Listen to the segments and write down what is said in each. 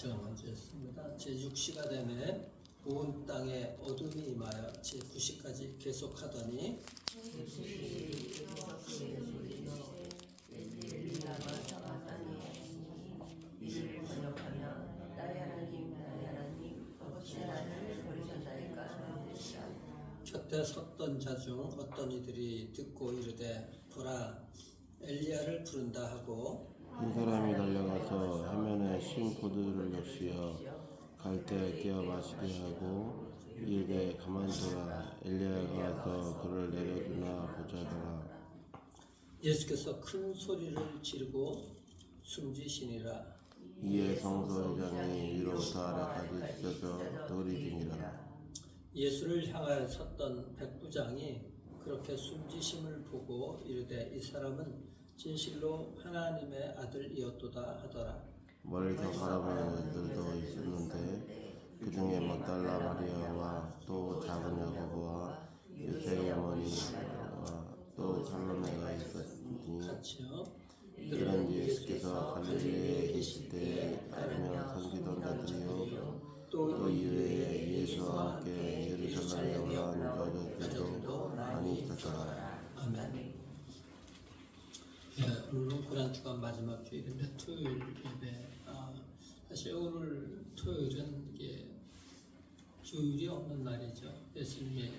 제가 먼저 했습니다. 제6시가 되매 온 땅에 어둠이 임하여 제9시까지 계속하더니 곁에 섰던 자 중 어떤 이들이 듣고 이르되 보라 엘리야를 부른다 하고 한 사람이 달려가서 해면에 신 포도주를 적시어 갈대 깨어 마시게 하고 이르되 가만히 둬라 엘리야가 와서 그를 내려주나 보자더라. 예수께서 큰 소리를 지르고 숨지시니라. 이에 성소회장이 위로부터 아래까지 찢어져 돌이 되니라. 예수를 향하여 섰던 백부장이 그렇게 숨지심을 보고 이르되 이 사람은 진실로 하나님의 아들이었도다 하더라. 멀리서 바라보는 이들도 있었는데 그 중에 막달라 마리아와 또 작은 야고보와 요새의 어머니와 또 살로메가 있었으니 같이요. 이런 예수께서 갈릴리에 계실 때에 따르며 섬기던 자들이요 또 이외에 예수와 함께 예루살렘에 올라온 여자들도 많이 있었더라. 아멘. 오늘은 고난주간 마지막 주일인데 토요일 예배. 사실 오늘 토요일은 이게 주일이 없는 날이죠. 예수님이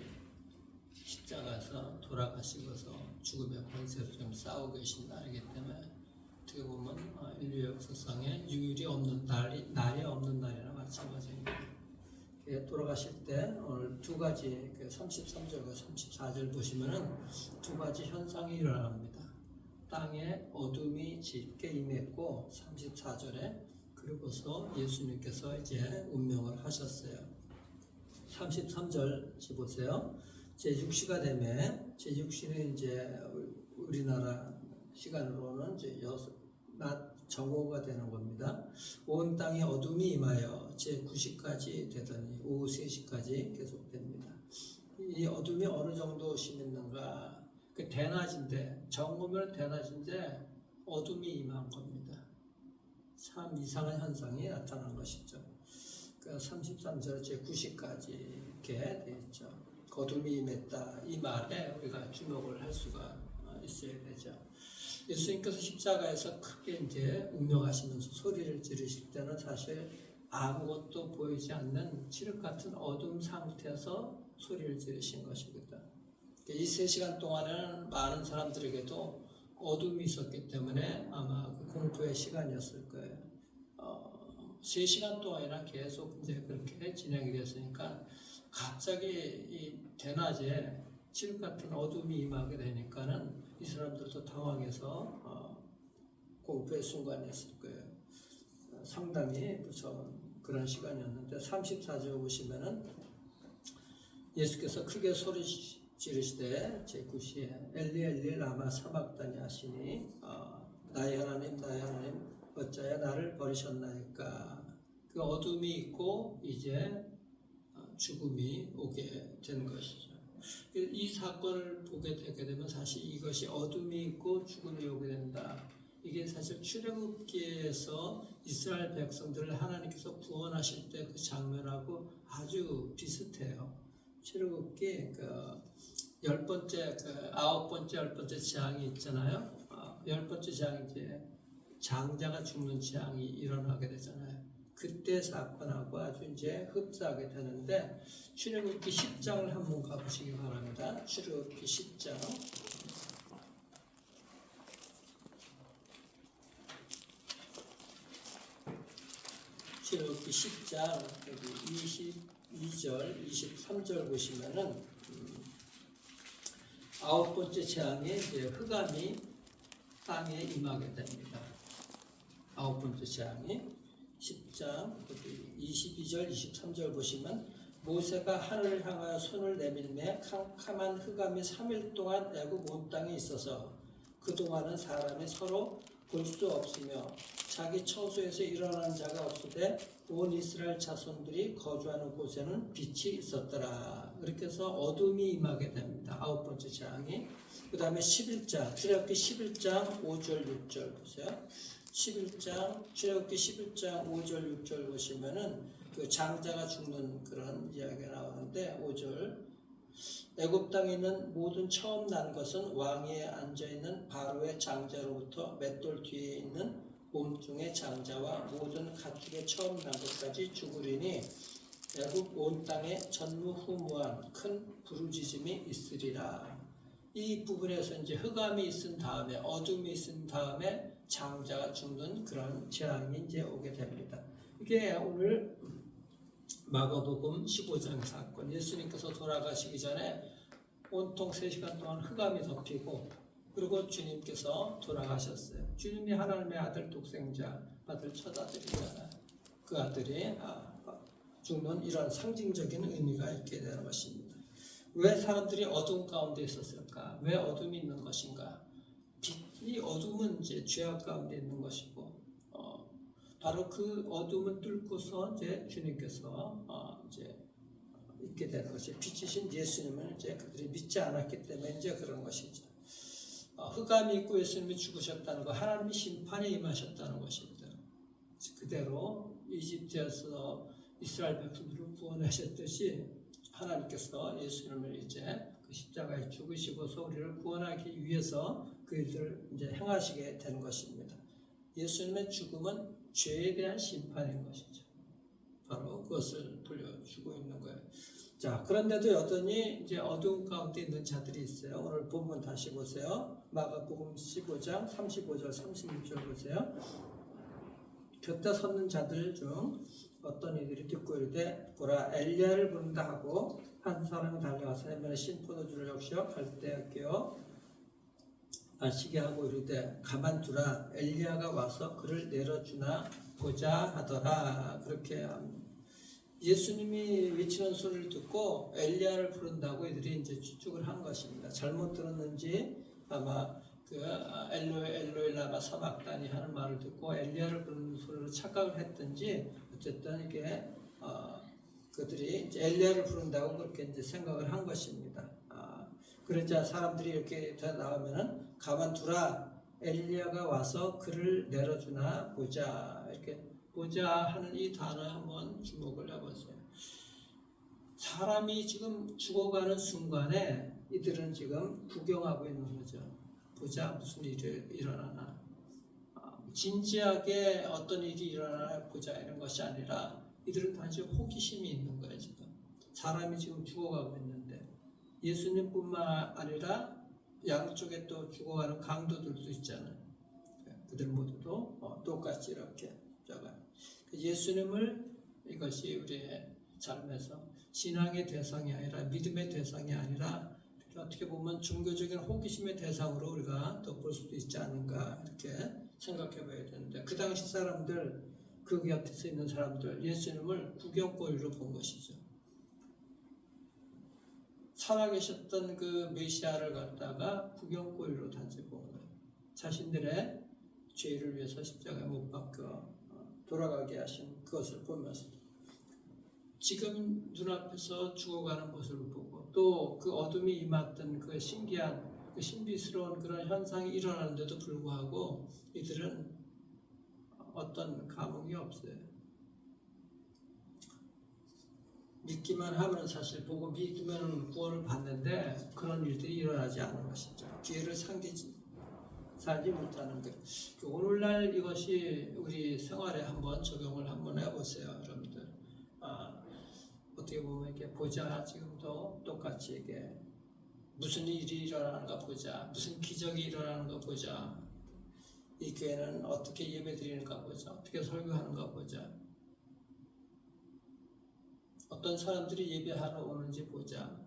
십자가에서 돌아가시고서 죽음의 권세를 좀 싸우고 계신 날이기 때문에 어떻게 보면 인류 역사상에 유일이 없는 날이 없는 날이나 마찬가지입니다. 돌아가실 때 오늘 두 가지 33절과 34절 보시면은 두 가지 현상이 일어납니다. 땅에 어둠이 짙게 임했고 34절에 그리고서 예수님께서 이제 운명을 하셨어요. 33절 보세요. 제6시가 되면 제6시는 이제 우리나라 시간으로는 이제 낮 정오가 되는 겁니다. 온 땅에 어둠이 임하여 제9시까지 되더니 오후 3시까지 계속됩니다. 이 어둠이 어느 정도 심했는가? 그 대낮인데 정오면 대낮인데 어둠이 임한 겁니다. 참 이상한 현상이 나타난 것이죠. 그 33절 제9시까지 이렇게 되어 있죠. 어둠이 임했다. 이 말에 우리가 주목을 할 수가 있어야 되죠. 예수님께서 십자가에서 크게 이제 운명하시면서 소리를 지르실 때는 사실 아무것도 보이지 않는 칠흑 같은 어둠 상태에서 소리를 지르신 것입니다. 이 3시간 동안에는 많은 사람들에게도 어둠이 있었기 때문에 아마 그 공포의 시간이었을 거예요. 3시간 동안이나 계속 이제 그렇게 진행이 됐으니까 갑자기 이 대낮에 칠흑 같은 어둠이 임하게 되니까는 이 사람들도 당황해서 공포의 순간이었을 거예요. 상당히 무서운 그런 시간이었는데 34절 보시면은 예수께서 크게 소리 지르시되 제9시에 엘리 엘리 라마 사박다니 하시니 나의 하나님 나의 하나님 어찌하여 나를 버리셨나이까. 그 어둠이 있고 이제 죽음이 오게 된 것이죠. 이 사건을 보게 되게 되면 사실 이것이 어둠이 있고 죽음이 오게 된다. 이게 사실 출애굽기에서 이스라엘 백성들을 하나님께서 구원하실 때 그 장면하고 아주 비슷해요. 출애굽기 열 번째, 아홉 번째, 열 번째 재앙이 있잖아요. 열 번째 재앙이 이제 장자가 죽는 재앙이 일어나게 되잖아요. 그때 사건하고 아주 이제 흡사하게 되는데 출애굽기 10장을 한번 가보시기 바랍니다. 출애굽기 10장. 출애굽기 10장 여기 22절, 23절 보시면은 아홉 번째 재앙에 이제 흑암이 땅에 임하게 됩니다. 아홉 번째 재앙이 10장 22절 23절 보시면 모세가 하늘을 향하여 손을 내밀매 캄캄한 흑암이 3일 동안 애굽 온 땅에 있어서 그동안은 사람이 서로 볼 수 없으며 자기 처소에서 일어나는 자가 없으되 온 이스라엘 자손들이 거주하는 곳에는 빛이 있었더라. 그렇게 해서 어둠이 임하게 됩니다. 아홉 번째 재앙이. 그 다음에 11장 출애굽기 11장 5절 6절 보세요. 11장 출애굽기 11장 5절 6절 보시면은 그 장자가 죽는 그런 이야기가 나오는데 5절 애굽 땅에 있는 모든 처음 난 것은 왕위에 앉아 있는 바로의 장자로부터 맷돌 뒤에 있는 몸중의 장자와 모든 가축의 처음 난 것까지 죽으리니 애굽 온 땅에 전무후무한 큰 부르짖음이 있으리라. 이 부분에서 이제 흑암이 있은 다음에 어둠이 있은 다음에 장자가 죽는 그런 재앙이 이제 오게 됩니다. 이게 오늘 마가복음 15장 사건, 예수님께서 돌아가시기 전에 온통 3시간 동안 흑암이 덮이고 그리고 주님께서 돌아가셨어요. 주님이 하나님의 아들 독생자 아들 첫 아들이잖아요. 그 아들이 죽는 이런 상징적인 의미가 있게 되는 것입니다. 왜 사람들이 어둠 가운데 있었을까? 왜 어둠이 있는 것인가? 이 어둠은 이제 죄악 가운데 있는 것이고, 바로 그 어둠을 뚫고서 이제 주님께서 이제 있게 되는 것이 빛이신 예수님을 이제 그들이 믿지 않았기 때문에 이제 그런 것이죠. 흑암이 있고 예수님이 죽으셨다는 거, 하나님이 심판에 임하셨다는 것입니다. 그대로 이집트에서 이스라엘 백성들을 구원하셨듯이 하나님께서 예수님을 이제 그 십자가에 죽으시고서 우리를 구원하기 위해서 그 일들을 이제 행하시게 된 것입니다. 예수님의 죽음은 죄에 대한 심판인 것이죠. 바로 그것을 돌려주고 있는 거예요. 자, 그런데도 여전히 이제 어두운 가운데 있는 자들이 있어요. 오늘 본문 다시 보세요. 마가복음 15장 35절 36절 보세요. 곁에 섰는 자들 중 어떤 이들이 듣고 이르되 보라 엘리야를 부른다 하고 한 사람이 달려가서 해변에 신 포도주를 적셔 갈대에 끼어 마시게 하고 이르되 가만두라 엘리야가 와서 그를 내려주나 보자 하더라. 그렇게 합니다. 예수님이 외치는 소리를 듣고 엘리야를 부른다고 이들이 이제 추측을 한 것입니다. 잘못 들었는지 아마 그 엘로에 엘로에 라마 사박다니 하는 말을 듣고 엘리야를 부르는 소리로 착각을 했든지 어쨌든 이게 그들이 이제 엘리야를 부른다고 그렇게 이제 생각을 한 것입니다. 그러자 사람들이 이렇게 나오면은 가만두라 엘리야가 와서 그를 내려주나 보자 이렇게 보자 하는 이 단어에 한번 주목을 해보세요. 사람이 지금 죽어가는 순간에 이들은 지금 구경하고 있는 거죠. 보자 무슨 일이 일어나나 진지하게 어떤 일이 일어나나 보자 이런 것이 아니라 이들은 단지 호기심이 있는 거예요. 지금 사람이 지금 죽어가고 있는데 예수님뿐만 아니라 양쪽에 또 죽어가는 강도들도 있잖아요. 그들 모두도 똑같이 이렇게 죽어가요. 예수님을 이것이 우리의 삶에서 신앙의 대상이 아니라 믿음의 대상이 아니라 어떻게 보면 종교적인 호기심의 대상으로 우리가 또 볼 수도 있지 않은가 이렇게 생각해 봐야 되는데 그 당시 사람들 그 곁에 있는 사람들 예수님을 구경거리로 본 것이죠. 살아계셨던 그 메시아를 갖다가 구경거리로 단지 본 거예요. 자신들의 죄를 위해서 십자가에 못 박혀 돌아가게 하신 그것을 보면서 지금 눈앞에서 죽어가는 모습을 보고 또 그 어둠이 임했던 그 신기한 그 신비스러운 그런 현상이 일어나는데도 불구하고 이들은 어떤 감흥이 없어요. 믿기만 하면 사실 보고 믿으면 구원을 받는데 그런 일들이 일어나지 않는 것이죠. 기회를 살지 못하는 것. 오늘날 이것이 우리 생활에 한번 적용을 한번 해보세요, 여러분들. 어떻게 보면 이렇게 보자 지금도 똑같이 이게 무슨 일이 일어나는가 보자, 무슨 기적이 일어나는가 보자, 이 교회는 어떻게 예배드리는가 보자, 어떻게 설교하는가 보자, 어떤 사람들이 예배하러 오는지 보자.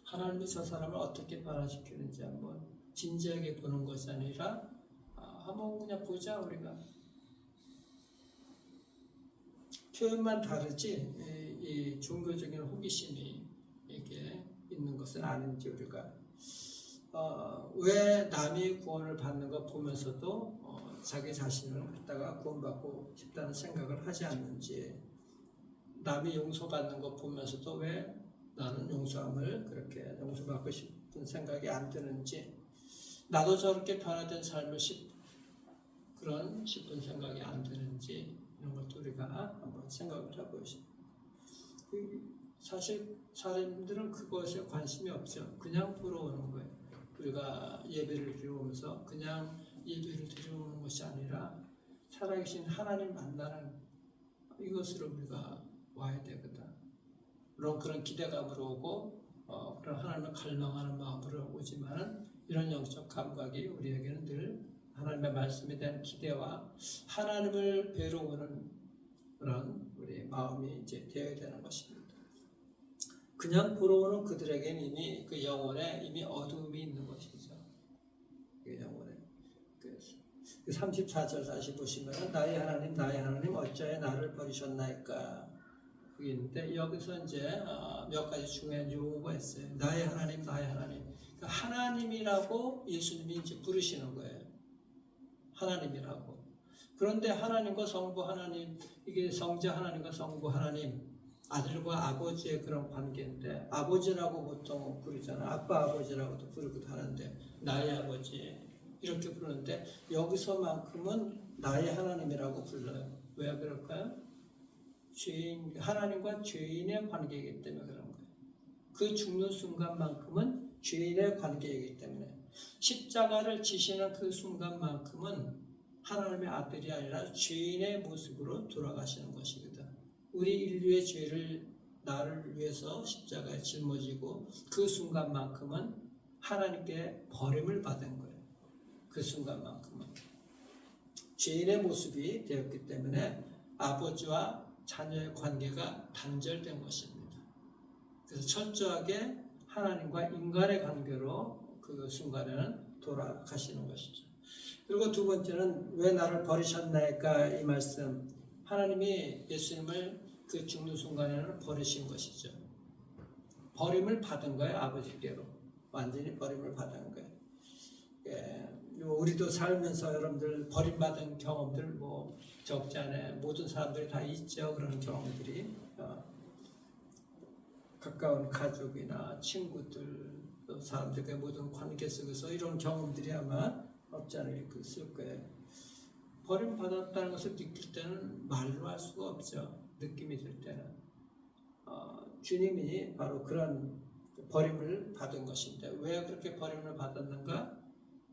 하나님이 저 사람을 어떻게 변화시키는지 한번 진지하게 보는 것이 아니라 한번 그냥 보자 우리가. 표현만 다르지 이 종교적인 호기심이 이게 있는 것은 아닌지 우리가 왜 남이 구원을 받는 거 보면서도 자기 자신을 갖다가 구원받고 싶다는 생각을 하지 않는지 남이 용서받는 거 보면서도 왜 나는 용서함을 그렇게 용서받고 싶은 생각이 안 드는지 나도 저렇게 변화된 삶을 그런 싶은 생각이 안 드는지 이런 것도 우리가 한번 생각을 해보시죠. 사실 사람들은 그것에 관심이 없죠. 그냥 보러 오는 거예요. 우리가 예배를 드리러 오면서 그냥 예배를 드리러 오는 것이 아니라 살아계신 하나님 만나는 이것으로 우리가 와야 되거든. 물론 그런 기대감으로 오고 그런 하나님을 갈망하는 마음으로 오지만 이런 영적 감각이 우리에게는 늘 하나님의 말씀에 대한 기대와 하나님을 뵈러 오는 그런 우리 마음이 이제 되어야 되는 것입니다. 그냥 보러 오는 그들에게는 이미 그 영혼에 이미 어두움이 있는 것이죠. 그 영혼에. 그 34절 다시 보시면 나의 하나님 어찌하여 나를 버리셨나이까. 그게 있는데 여기서 이제 몇 가지 중요한 용어가 있어요. 나의 하나님. 그러니까 하나님이라고 예수님이 이제 부르시는 거예요. 하나님이라고. 그런데 하나님과 성부 하나님, 이게 성자 하나님과 성부 하나님, 아들과 아버지의 그런 관계인데 아버지라고 보통 부르잖아. 아빠 아버지라고도 부르기도 하는데 나의 아버지 이렇게 부르는데 여기서만큼은 나의 하나님이라고 불러요. 왜 그럴까요? 하나님과 죄인의 관계이기 때문에 그런 거예요. 그 죽는 순간만큼은 죄인의 관계이기 때문에 십자가를 지시는 그 순간만큼은 하나님의 아들이 아니라 죄인의 모습으로 돌아가시는 것이거든. 우리 인류의 죄를 나를 위해서 십자가에 짊어지고 그 순간만큼은 하나님께 버림을 받은 거예요. 그 순간만큼은 죄인의 모습이 되었기 때문에 아버지와 자녀의 관계가 단절된 것입니다. 그래서 철저하게 하나님과 인간의 관계로 그 순간에는 돌아가시는 것이죠. 그리고 두 번째는 왜 나를 버리셨나이까 이 말씀. 하나님이 예수님을 그 죽는 순간에는 버리신 것이죠. 버림을 받은 거예요. 아버지께로. 완전히 버림을 받은 거예요. 우리도 살면서 여러분들 버림받은 경험들 뭐 적지 않아요. 모든 사람들이 다 있죠. 그런 경험들이. 가까운 가족이나 친구들, 또 사람들과의 모든 관계 속에서 이런 경험들이 아마 없지 않아 있을 거예요. 버림받았다는 것을 느낄 때는 말로 할 수가 없죠. 느낌이 들 때는. 주님이 바로 그런 버림을 받은 것인데 왜 그렇게 버림을 받았는가?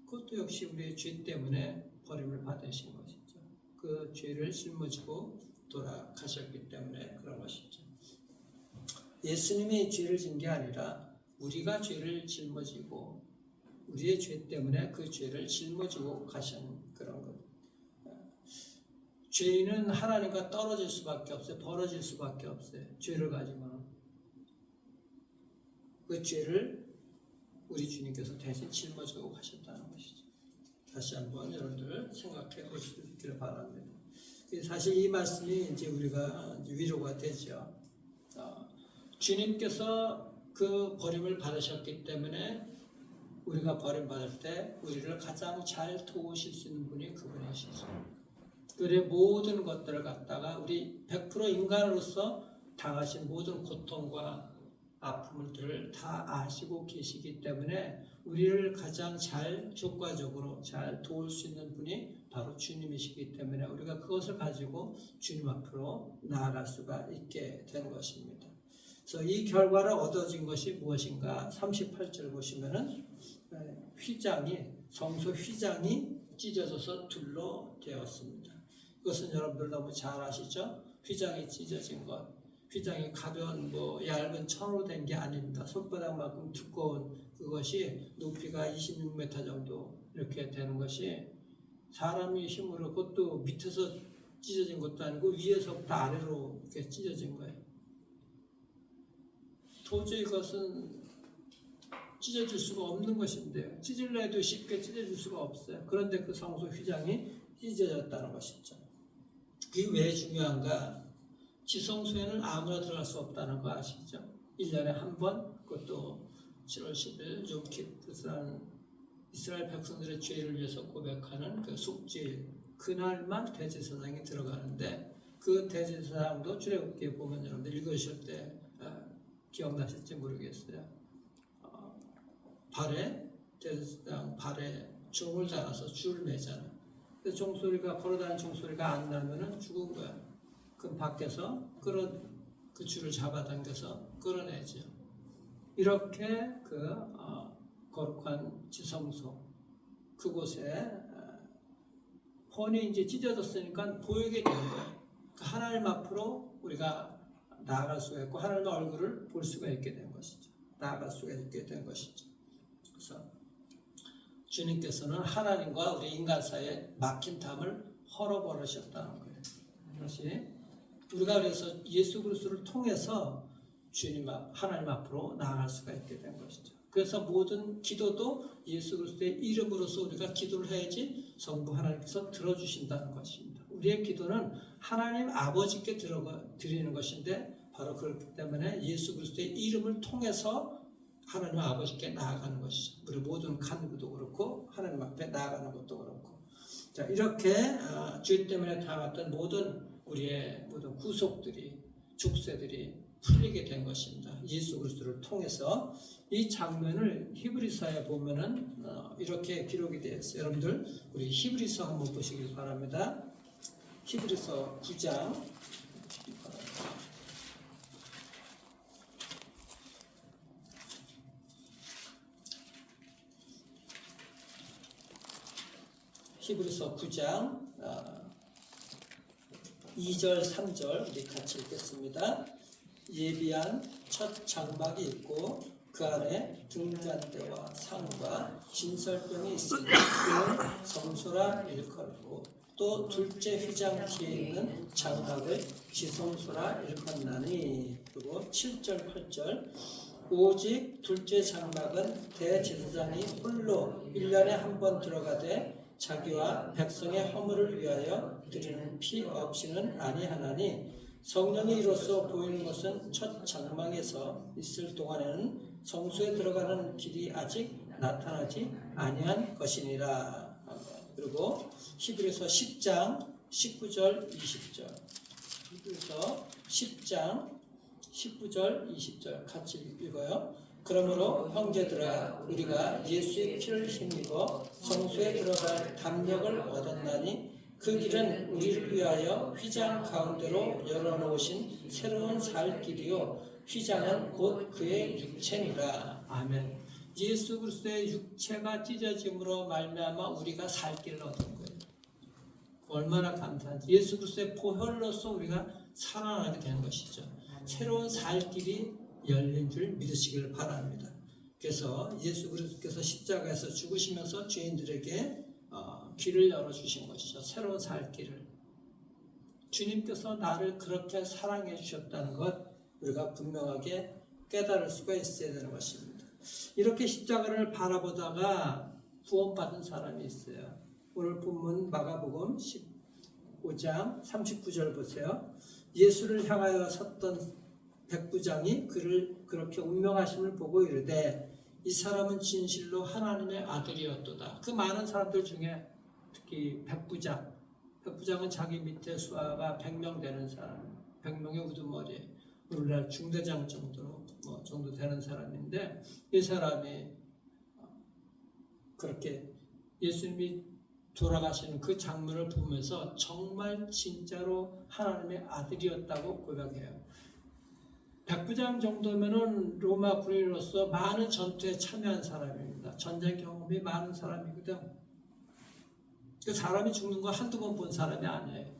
그것도 역시 우리의 죄 때문에 버림을 받으신 것이죠. 그 죄를 짊어지고 돌아가셨기 때문에 그런 것이죠. 예수님이 죄를 진 게 아니라 우리가 죄를 짊어지고 우리의 죄 때문에 그 죄를 짊어지고 가신 그런 것. 죄인은 하나님과 떨어질 수밖에 없어요. 벌어질 수밖에 없어요. 죄를 가지고는. 그 죄를 우리 주님께서 대신 짊어지고 가셨다는 것이죠. 다시 한번 여러분들 생각해 보시기를 바랍니다. 사실 이 말씀이 이제 우리가 위로가 되죠. 주님께서 그 버림을 받으셨기 때문에 우리가 버림받을 때 우리를 가장 잘 도우실 수 있는 분이 그분이시죠. 우리의 모든 것들을 갖다가 우리 100% 인간으로서 당하신 모든 고통과 아픔들을 다 아시고 계시기 때문에 우리를 가장 잘 효과적으로 잘 도울 수 있는 분이 바로 주님이시기 때문에 우리가 그것을 가지고 주님 앞으로 나아갈 수가 있게 된 것입니다. 그래서 이 결과를 얻어진 것이 무엇인가? 38절 보시면은 성소 휘장이 찢어져서 둘로 되었습니다. 이것은 여러분들 너무 잘 아시죠? 휘장이 찢어진 것. 휘장이 가벼운 얇은 천으로 된 게 아닙니다. 손바닥만큼 두꺼운 그것이 높이가 26m 정도 이렇게 되는 것이 사람의 힘으로 그것도 밑에서 찢어진 것도 아니고 위에서부터 아래로 이렇게 찢어진 거예요. 도저히 이것은 찢어질 수가 없는 것인데요. 찢으려 해도 쉽게 찢어질 수가 없어요. 그런데 그 성소 휘장이 찢어졌다는 것이죠. 그게 왜 중요한가? 지성소에는 아무나 들어갈 수 없다는 거 아시죠? 1년에 한 번, 그것도 7월 10일 좀키프스라는 이스라엘 백성들의 죄를 위해서 고백하는 그 속죄일, 그날만 대제사장이 들어가는데 그 대제사장도 출애굽기에 보면 여러분들 읽으실 때 기억나실지 모르겠어요. 발에 대제사장 발에 종을 달아서 줄을 매잖아. 근데 종소리가 걸어다니는 종소리가 안 나면은 죽은 거야. 그럼 밖에서 그 줄을 잡아당겨서 끌어내죠. 이렇게 거룩한 지성소 그곳에 혼이 이제 찢어졌으니까 보이게 되는 거예요. 하나님 앞으로 우리가 나아갈 수가 있고 하나님의 얼굴을 볼 수가 있게 된 것이죠. 나아갈 수가 있게 된 것이죠. 그래서 주님께서는 하나님과 우리 인간 사이에 막힌 담을 헐어버리셨다는 거예요. 그것이 우리가 그래서 예수 그리스도를 통해서 주님 하나님 앞으로 나아갈 수가 있게 된 것이죠. 그래서 모든 기도도 예수 그리스도의 이름으로서 우리가 기도를 해야지 성부 하나님께서 들어주신다는 것입니다. 우리의 기도는 하나님 아버지께 드리는 것인데 바로 그렇기 때문에 예수 그리스도의 이름을 통해서 하나님 아버지께 나아가는 것이죠. 우리 모든 간구도 그렇고 하나님 앞에 나아가는 것도 그렇고 자 이렇게 죄 때문에 당했던 우리의 모든 구속들이 족쇄들이 풀리게 된 것입니다. 예수 그리스도를 통해서 이 장면을 히브리서에 보면은 이렇게 기록이 되어 있어요. 여러분들 우리 히브리서 한번 보시길 바랍니다. 히브리서 9장 히브리서 9장 2절 3절 우리 같이 읽겠습니다. 예비한 첫 장막이 있고 그 안에 등잔대와 상과 진설병이 있으니 그는 성소라 일컫고 또 둘째 휘장 뒤에 있는 장막을 지성소라 일컫나니. 그리고 7절 8절 오직 둘째 장막은 대제사장이 홀로 1년에 한 번 들어가되 자기와 백성의 허물을 위하여 드리는 피 없이는 아니하나니 성령이 이로써 보이는 것은 첫 장막에서 있을 동안에는 성소에 들어가는 길이 아직 나타나지 아니한 것이니라. 그리고 히브리서 10장 19절 20절 히브리서 10장 19절 20절 같이 읽어요. 그러므로 형제들아 우리가 예수의 피를 힘입어 성소에 들어갈 담력을 얻었나니 그 길은 우리를 위하여 휘장 가운데로 열어놓으신 새로운 살 길이요 휘장은 곧 그의 육체니라. 아멘. 예수 그리스도의 육체가 찢어짐으로 말미암아 우리가 살 길을 얻은 거예요. 얼마나 감사한지. 예수 그리스도의 보혈로서 우리가 살아나게 된 것이죠. 새로운 살 길이 열린 줄 믿으시길 바랍니다. 그래서 예수 그리스도께서 십자가에서 죽으시면서 죄인들에게 길을 열어주신 것이죠. 새로운 살 길을. 주님께서 나를 그렇게 사랑해 주셨다는 것 우리가 분명하게 깨달을 수가 있어야 되는 것입니다. 이렇게 십자가를 바라보다가 구원받은 사람이 있어요. 오늘 본문 마가복음 15장 39절 보세요. 예수를 향하여 섰던 백부장이 그를 그렇게 운명하심을 보고 이르되 이 사람은 진실로 하나님의 아들이었도다. 그 많은 사람들 중에 특히 백부장은 자기 밑에 수하가 100명 되는 사람, 100명의 우두머리, 오늘날 중대장 정도 되는 사람인데 이 사람이 그렇게 예수님이 돌아가시는 그 장면을 보면서 정말 진짜로 하나님의 아들이었다고 고백해요. 백부장 정도면은 로마 군인으로서 많은 전투에 참여한 사람입니다. 전쟁 경험이 많은 사람이거든. 그 사람이 죽는 거 한두 번 본 사람이 아니에요.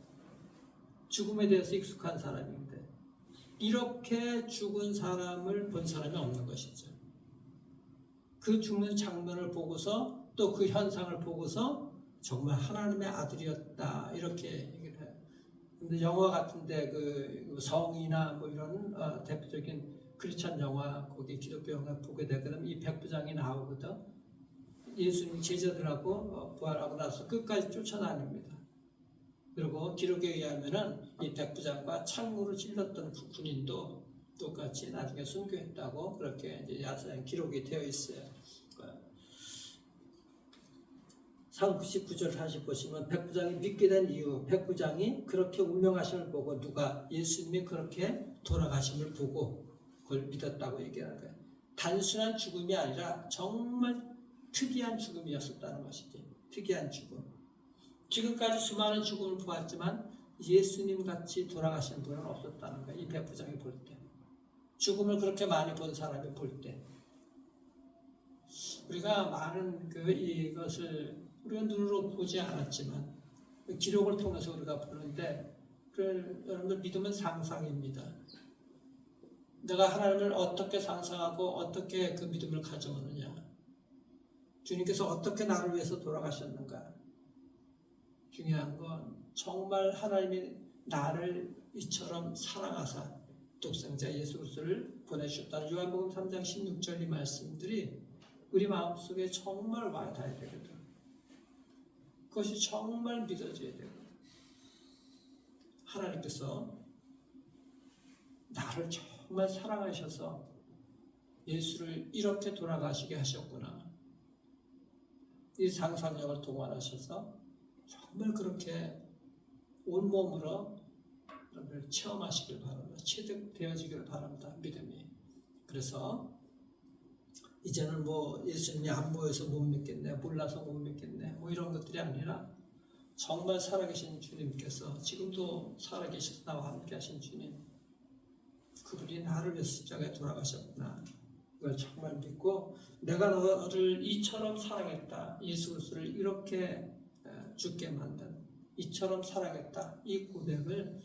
죽음에 대해서 익숙한 사람인데 이렇게 죽은 사람을 본 사람이 없는 것이죠. 그 죽는 장면을 보고서 또 그 현상을 보고서 정말 하나님의 아들이었다 이렇게 얘기를 해요. 근데 영화 같은데 그 성이나 뭐 이런 대표적인 크리스찬 영화 거기 기독교 영화 보게 되거든. 이 백부장이 나오거든. 예수님 제자들하고 부활하고 나서 끝까지 쫓아다닙니다. 그리고 기록에 의하면은 이 백부장과 창으로 찔렀던 그 군인도 똑같이 나중에 순교했다고 그렇게 이제 야사의 기록이 되어 있어요. 39절 다시 보시면 백부장이 믿게 된 이유, 백부장이 그렇게 운명하심을 보고 누가 예수님이 그렇게 돌아가심을 보고 그걸 믿었다고 얘기하는 거예요. 단순한 죽음이 아니라 정말 특이한 죽음이었었다는 것이지. 특이한 죽음. 지금까지 수많은 죽음을 보았지만 예수님 같이 돌아가신 분은 없었다는 거야. 이 백부장이 볼 때. 죽음을 그렇게 많이 본 사람이 볼 때. 우리가 많은 이것을 우리가 눈으로 보지 않았지만 기록을 통해서 우리가 보는데 여러분들 믿음은 상상입니다. 내가 하나님을 어떻게 상상하고 어떻게 그 믿음을 가져오느냐. 주님께서 어떻게 나를 위해서 돌아가셨는가. 중요한 건 정말 하나님이 나를 이처럼 사랑하사 독생자 예수 그리스도를 보내주셨다는 요한복음 3장 16절 이 말씀들이 우리 마음속에 정말 와닿아야 되거든. 그것이 정말 믿어져야 되고 하나님께서 나를 정말 사랑하셔서 예수를 이렇게 돌아가시게 하셨구나. 이 상상력을 동원하셔서 정말 그렇게 온몸으로 여러분을 체험하시길 바랍니다. 체득되어지기를 바랍니다. 믿음이. 그래서 이제는 뭐 예수님이 안 보여서 못 믿겠네, 몰라서 못 믿겠네, 뭐 이런 것들이 아니라 정말 살아계신 주님께서 지금도 살아계셔서 나와 함께 하신 주님, 그분이 나를 위해서 십자가에 돌아가셨구나. 이걸 정말 믿고 내가 너를 이처럼 사랑했다. 예수 그리스도를 이렇게 죽게 만든 이처럼 사랑했다. 이 고백을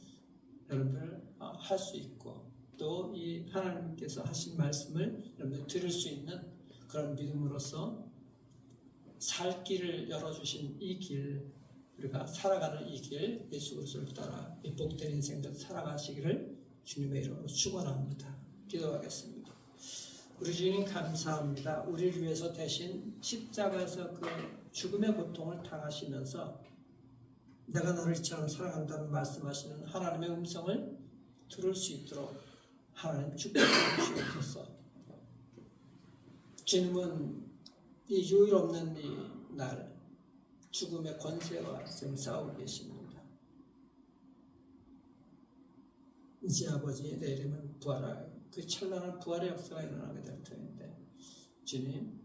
여러분들 할 수 있고 또 이 하나님께서 하신 말씀을 여러분들 들을 수 있는 그런 믿음으로써 살 길을 열어주신 이 길, 우리가 살아가는 이 길, 예수 그리스도를 따라 이 복된 인생들 살아가시기를 주님의 이름으로 축원합니다. 기도하겠습니다. 우리 주님 감사합니다. 우리를 위해서 대신 십자가에서 그 죽음의 고통을 당하시면서 내가 너를 이처럼 사랑한다는 말씀하시는 하나님의 음성을 들을 수 있도록 하나님 축복해 주시옵소서. 주님은 이 유일 없는 이 날 죽음의 권세와 지금 싸우고 계십니다. 이제 아버지 내일이면 부활할 그 찬란한 부활의 역사가 일어나게 될 터인데 주님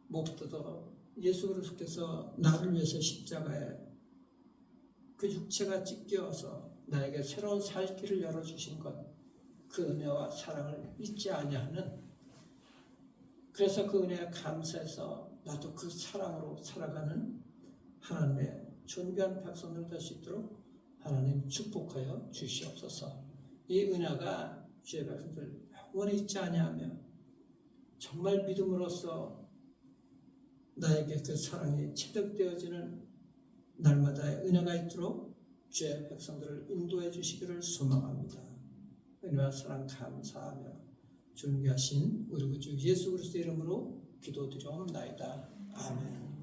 무엇보다도 예수 그리스도께서 나를 위해서 십자가에 그 육체가 찢겨서 나에게 새로운 살 길을 열어주신 것, 그 은혜와 사랑을 잊지 아니하는, 그래서 그 은혜에 감사해서 나도 그 사랑으로 살아가는 하나님의 존귀한 백성들 될 수 있도록 하나님 축복하여 주시옵소서. 이 은혜가 주의 백성들 영원히 잊지 아니하며 정말 믿음으로써 나에게 그 사랑이 체득되어지는 날마다의 은혜가 있도록 주의 백성들을 인도해 주시기를 소망합니다. 은혜와 사랑 감사하며 존귀하신 우리 구주 예수 그리스도 이름으로 기도드리옵나이다. 아멘.